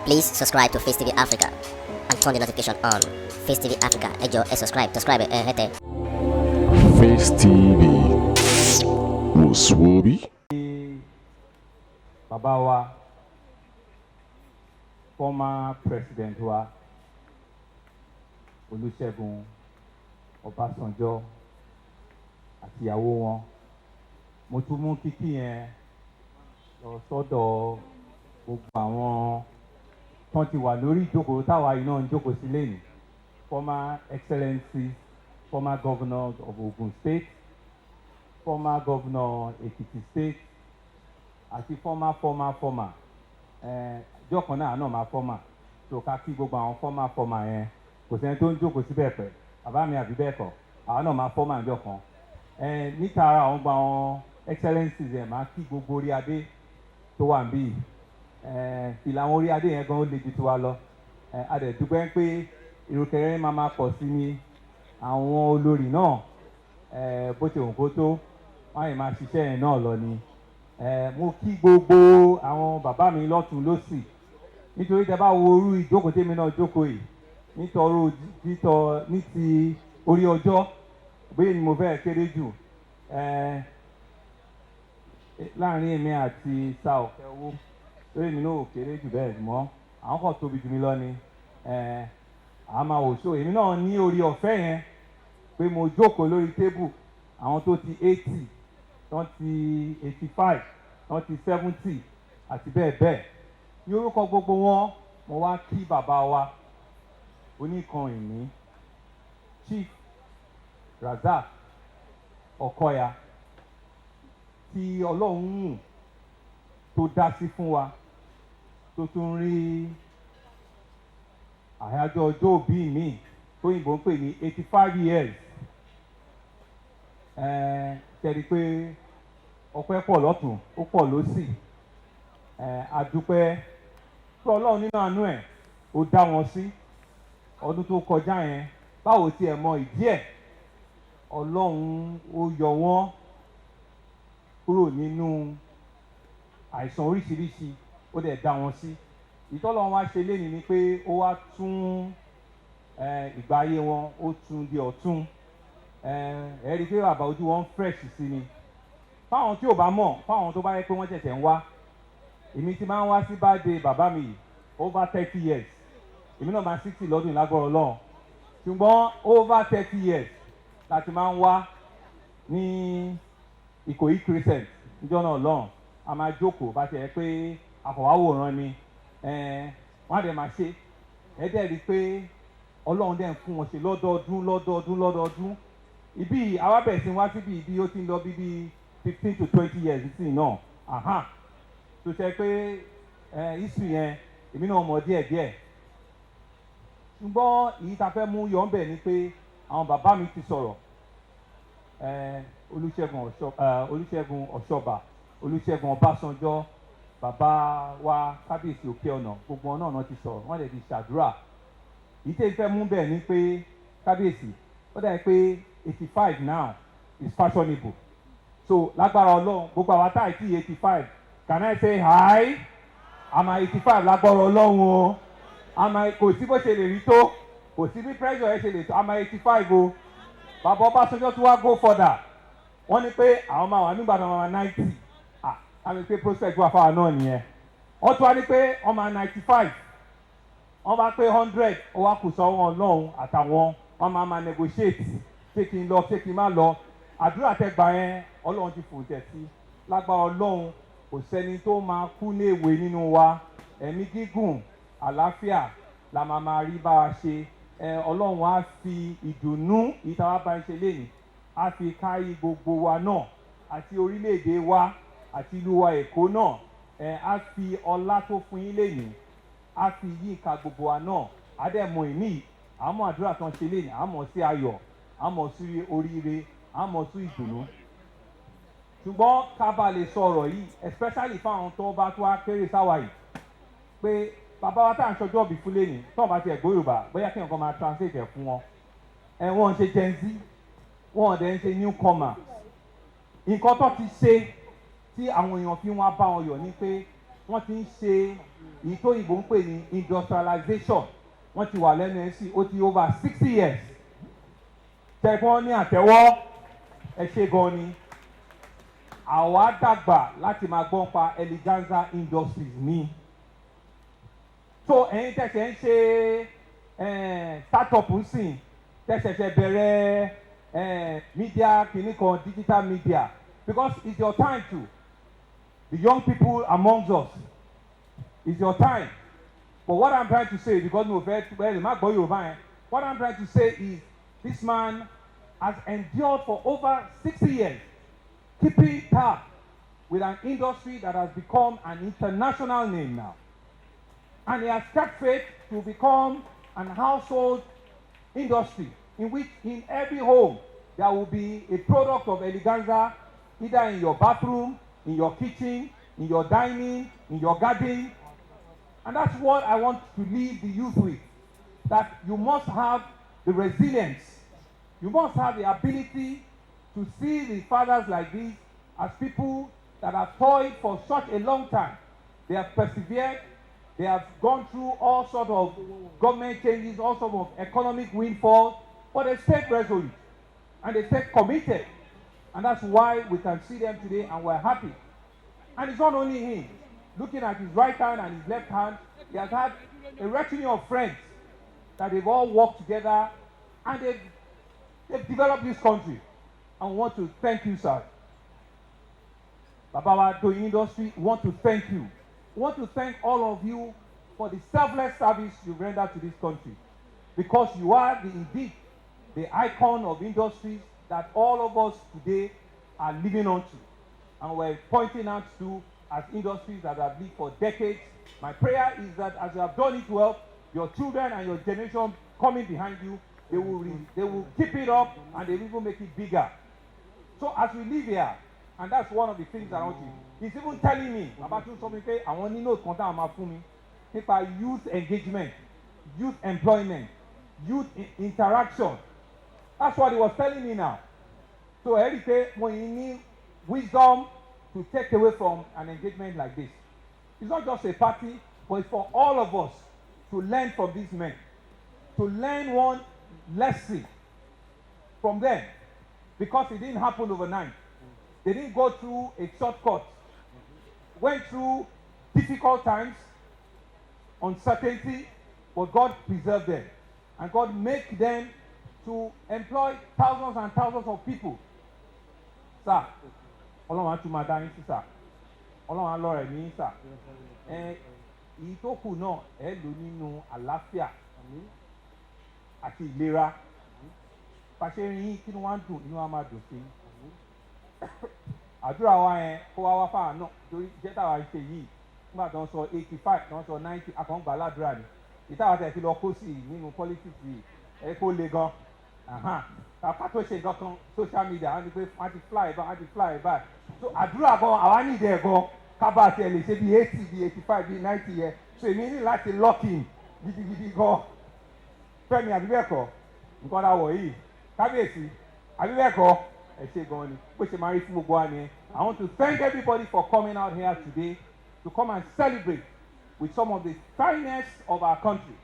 Please subscribe to Facetv Africa and turn the notification on. Facetv Africa, ẹ jọ̀ọ́, subscribe, hete. Facetv was Swoby. Bàbá wa, former president wa, Olúṣẹ́gun Ọbásanjọ́ àti ìyàwó wọn. Mo tún mú kíkí yẹn lọ sọ́dọ̀ gbogbo àwọn tán ti wà lórí ìjókòó táwa yìí náà ń jókòó sí lẹ́yìn. Former excellencies, former governors of Ogun State, former governor Ekiti State, àti former. Ìjọ kan náà máa former. So ká kí gbogbo àwọn former yẹn. Kò sẹ́ni tó ń jókòó síbẹ̀ pẹ̀. Bàbá mi àbí bẹ́ẹ̀ kọ́. Àwọn náà máa former ìjọ kan. Níta ara àwọn gba àwọn excellencies yẹn máa kí gbogbo orí adé tó wà níbí. Ìlà àwọn orí adé yẹn gan ó le ju tiwa lọ. A dẹ̀ dúpẹ́ pé ìrùkẹ̀rẹ̀ máa pọ̀ sí ni àwọn olórí náà bó ti wù kó tó wọ́n yìí máa ṣiṣẹ́ yẹn náà lọ ni. Mo kí gbogbo àwọn bàbá mi lọ́tùn lósì nítorí tẹ́ bá wo orú ìjókòó tèmi náà jókòó yìí ní ti orí ọjọ́ bóyá ni mo fẹ́ kéré jù láàrin èmi àti sa ọ̀kẹ́ owó lórí mi náà ò kéré jù bẹ́ẹ̀ mọ́ àwọn kan tóbi jù mí lọ ni a máa wò so èmi náà ní orí ọ̀fẹ́ yẹn pé mo jókòó lórí tébù àwọn tó ti 80 tán ti 85 tán ti 70 àti bẹ́ẹ̀ bẹ́ẹ̀ ní orúkọ gbogbo wọn mo wá kí bàbá wa oníkan ìní Chief Razaq Okoya tí Ọlọ́run mú tó dá sí fún wa tó tún rí àyájọ́ ọjọ́ òbí mi tó yìnbó ń pè ní 85 years tẹ̀rí pé ọpẹ́ pọ̀ lọ́tún ó pọ̀ lósì àdúpẹ́ pé Ọlọ́run nínú àánú ẹ̀ ó dá wọn sí ọdún tó kọjá yẹn báwo tiẹ̀ mọ ìdí ẹ̀ Ọlọ́run ó yọ wọ́n kúrò nínú àìsàn oríṣiríṣi ó dẹ̀ dá wọn sí ìtọ́lọ́run wá ṣe lénìí ni pé ó wá tún ìgbà ayé wọn ó tún di ọ̀tún ẹ rí i pé bàbá ojú wọn fresh sí ni fáwọn tí ò bá mọ̀ fáwọn tó bá yẹ pé wọ́n ṣẹ̀ṣẹ̀ ń wá èmi ti máa ń wá sí birthday bàbá mi over 30 years èmi náà máa 60 lọ́dún ìlágbára Ọlọ́run ṣùgbọ́n over 30 years láti máa ń wá ní Ìkòyí crescent níjọ́ náà lọ́hùn a máa jókòó bá ṣe yẹ pé àfọwáwòrán ni wọ́n á dẹ̀ máa ṣe ẹ dẹ̀ rí i pé Ọlọ́run dẹ̀ ń fún wọn ṣe lọ́dọọdún ibi àwa bẹ̀rẹ̀ sí wá síbi ibi ó ti ń lọ bíbí 15 to 20 years sí náà tó ṣe pé history yẹn èmi náà mọ̀ díẹ̀díẹ̀ ṣùgbọ́n èyí tá a fẹ́ mú yọ̀ ń bẹ̀ ni pé àwọn bàbá mi ti sọ̀rọ̀ Olúṣẹ́gun Ọ̀ṣọ́bà Olúṣẹ́gun Ọbásanjọ́ bàbá wa kábíyèsí òkè ọ̀nà gbogbo wọn náà ti sọ̀rọ̀ wọ́n lè di ṣàdúrà ìtẹ́ ìfẹ́ mú bẹ́ẹ̀ ni pé kábíyèsí ó dà pé 85 now is fashionable so lágbára Ọlọ́run gbogbo àwa tá àìtí 85 can I say hi àmà 85 lágbára Ọlọ́run o àmà kò sí bó ṣe lè rí tó kò sí bí pressure ẹ ṣe lè tó àmà 85 o bàbá Ọbásanjọ́ tó wá go further wọ́n ní pé àwọn máa wà nígbà tó máa 90 àmì pé prospect wà fáwọn náà nìyẹn wọ́n tún wá ní pé wọ́n máa 95 wọ́n bá pé 100 ó wá kù sọ́wọ́ Ọlọ́run àtàwọn wọ́n máa negotiate ṣé kí n lọ ṣé kí n má lọ àdúrà tẹ́gbà yẹn Ọlọ́run ti fò tẹ̀ sí lágbára Ọlọ́run kò sẹ́ni tó máa kú ní èwe nínú wa ẹ̀mí gígùn àlàáfíà la máa rí bá a ṣe Ọlọ́run á fi ìdùnnú ìtawà bá ń ṣe léyìn á fi kárí gbogbo wa náà àti orílẹ̀-èdè wa àti ìlú wa Èkó náà á fi ọlá tó fún yín léyìn á fi yí ìka gbogbo wa náà á dẹ̀ mọ ìní àmọ́ àdúrà tán ṣe léyìn àmọ́ sí ayọ̀ àmọ́ sí oríire àmọ́ sí ìdùnnú ṣùgbọ́n ká bá lè sọ ọ̀rọ̀ yìí especially fáwọn tó bá tó wá kéré sáwà yìí pé bàbá wa tá à ń ṣọjọ́ òbí fún léyìn tó bá ti ẹ̀gbọ́ Yorùbá bóyá kí nǹkan máa translate ẹ̀ fún wọn wọ́n ń ṣe Gen Z wọ́n dẹ̀ ń ṣe newcomer nǹkan tó ti ṣe tí àwọn èèyàn fi wọ́n bá wọn yọ̀ ni pé wọ́n ti ń ṣe èyí tó ìbò ń pè ní industrialization wọ́n ti wà lẹ́nu ẹ̀ sí ó ti over 60 years tẹ̀gbọ́n ní àtẹ́wọ́ ẹ ṣe gan ni àwa dàgbà láti máa gbọ́n pa Eleganza Industries ní so ẹ̀yin tẹ̀sẹ̀ ń ṣe startup ń sìn tẹ̀sẹ̀ṣẹ̀ bẹ̀rẹ̀ media kìíní kan digital media because it's your time to the young people amongst us it's your time but what I'm trying to say because mo fẹ́ well má gbọ́ Yorùbá yẹn what I'm trying to say is this man has endured for over 60 years keeping tab with an industry that has become an international name now and he has kept faith to become an household industry in which in every home there will be a product of Eleganza either in your bathroom, in your kitchen, in your dining, in your garden. And that's what I want to leave the youth with, that you must have the resilience, you must have the ability to see the fathers like this as people that have toiled for such a long time. They have persevered, they have gone through all sorts of government changes, all sorts of economic windfall, but they stayed resolute and they stayed committed. And that's why we can see them today and we're happy. And it's not only him. Looking at his right hand and his left hand, he has had a retinue of friends that they've all worked together and they've developed this country. And we want to thank you, sir. Babawa Doing Industry, we want to thank you. We want to thank all of you for the selfless service you render to this country. Because you are indeed the icon of industries that all of us today are living on to. And we're pointing out to as industries that have lived for decades. My prayer is that as you have done it well, your children and your generation coming behind you, they will keep it up and they will even make it bigger. So as we live here, and that's one of the things around you, he's even telling me about something I want to know contact about youth engagement, youth employment, youth interaction. That's what he was telling me now. So Erike, when you need wisdom to take away from an engagement like this, it's not just a party, but it's for all of us to learn from these men, to learn one lesson from them, because it didn't happen overnight. They didn't go through a shortcut, went through difficult times, uncertainty, but God preserved them, and God made them to employ thousands and thousands of people. Sir, Ọlọ́run á tún máa dá yín sí sà, Ọlọ́run á lọ́rẹ̀ ní sà. Èyí tó kù náà ẹ lò nínú àlàáfíà àti ìlera. Pàṣẹ yín kí ni wọ́n á dùn inú wa máa dùn sí. Àdúrà wa yẹn kó wá wá fáwọn náà torí iṣẹ́ táwa ṣe yìí nígbà tó ń sọ 85 tó ń sọ 90 àkàngbà ládùúrà ni. Ìtawà tẹ̀ fi lọ kó sí nínú politics yìí ẹ kó le gan. Kàkà tó ṣe nǹkan kan social media wọ́n ti pé wọ́n ti fly by so àdúrà gan àwa ní ìdẹ̀ gan kábà àti ẹ̀ lè ṣe bí 80 bí 85 bí 90 yẹn so èmi ní láti lock in gidigidi gan Fẹ́mi àbíbẹ̀kọ nǹkan dáwọ̀ yìí kábíyèsí àbíbẹ̀kọ ẹ ṣe gan ni bó ṣe máa rí fún gbogbo wa ni. I want to thank everybody for coming out here today to come and celebrate with some of the finest of our country,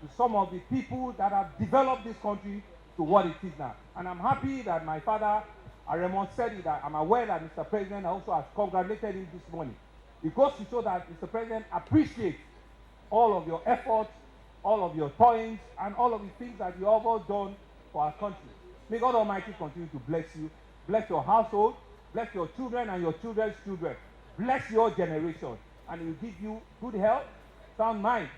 to some of the people that have developed this country to what it is now. And I'm happy that my father, Aremon, said it, that I'm aware that Mr. President also has congratulated him this morning. It goes to show that Mr. President appreciates all of your efforts, all of your toilings, and all of the things that you have all done for our country. May God Almighty continue to bless you, bless your household, bless your children and your children's children, bless your generation, and He will give you good health, sound mind,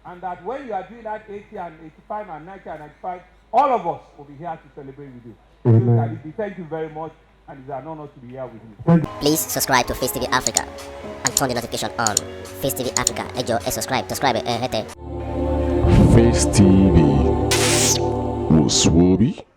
and that when you are doing that 80 and 85 and 90 and 95, all of us will be here to celebrate with you. Amen. So, thank you very much, and it's an honor to be here with you. Please subscribe to Face TV Africa and turn the notification on. Face TV Africa, ẹ jọ̀ọ́ ẹ subscribe hete. Face TV was Swoby.